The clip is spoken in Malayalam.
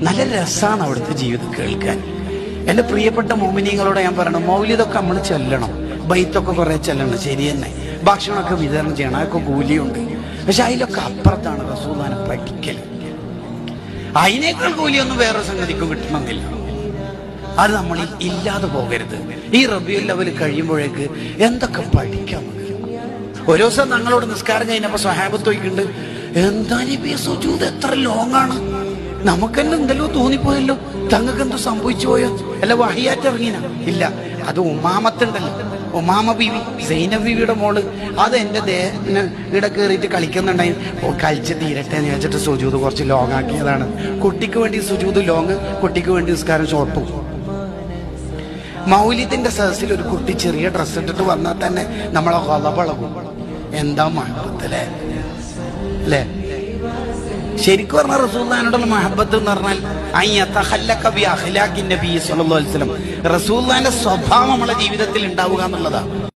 നല്ല രസമാണ് അവിടുത്തെ ജീവിതം കേൾക്കാൻ. എൻ്റെ പ്രിയപ്പെട്ട മോമിനിയങ്ങളോട് ഞാൻ പറയണം, മൗലിദൊക്കെ നമ്മൾ ചെല്ലണം, ബൈത്തൊക്കെ കുറെ ചെല്ലണം, ശരി തന്നെ. ഭക്ഷണമൊക്കെ വിതരണം ചെയ്യണം, അതൊക്കെ കൂലിയുണ്ട്. പക്ഷെ അതിലൊക്കെ അപ്പുറത്താണ് റസൂലുള്ളാഹിനെ പഠിക്കൽ. അതിനേക്കാൾ കൂലിയൊന്നും വേറെ സംഗതിക്കും കിട്ടണമെന്നില്ല. അത് നമ്മൾ ഇല്ലാതെ പോകരുത്. ഈ റബീഉൽ അവ്വൽ കഴിയുമ്പോഴേക്ക് എന്തൊക്കെ പഠിക്കാം. ഒരു ദിവസം ഞങ്ങളോട് നിസ്കാരം കഴിഞ്ഞപ്പോ സ്വഹാബത്ത് ചോദിക്കുന്നുണ്ട്, എന്താ നബിയെ സുജൂദ് എത്ര ലോങ്ങാണ്? നമുക്കെന്നെ എന്തെല്ലോ തോന്നിപ്പോയല്ലോ, തങ്ങൾക്ക് എന്തോ സംഭവിച്ചു പോയോ? അല്ല വഹിയാറ്റ് ഇറങ്ങിന? ഇല്ല, അത് ഉമാമത്തുണ്ടല്ലോ, ഉമാമ ബീവി, സൈനബ് ബീവിയുടെ മോള്, അത് എൻ്റെ ദേഹത്തിന് ഇവിടെ കയറിയിട്ട് കളിക്കുന്നുണ്ടായി. കളിച്ച് തീരട്ടെ എന്ന് വെച്ചിട്ട് സുജൂദ് കുറച്ച് ലോങ് ആക്കിയതാണ്. കുട്ടിക്ക് വേണ്ടി സുജൂദ് ലോങ്, കുട്ടിക്ക് വേണ്ടി നിസ്കാരം ഷോർട്ടും. മൗലിദിന്റെ സദസ്സിൽ ഒരു കുട്ടി ചെറിയ ഡ്രസ്സ് ഇട്ടിട്ട് വന്നാൽ തന്നെ നമ്മളെ കൊലപളകും. എന്താ മഹബത്തല്ലേ അല്ലേ? ശരിക്കും പറഞ്ഞ റസൂലുള്ളാഹിനോടുള്ള മഹബത്ത് എന്ന് പറഞ്ഞാൽ റസൂലുള്ളാഹിന്റെ സ്വഭാവം നമ്മളെ ജീവിതത്തിൽ ഉണ്ടാവുക എന്നുള്ളതാണ്.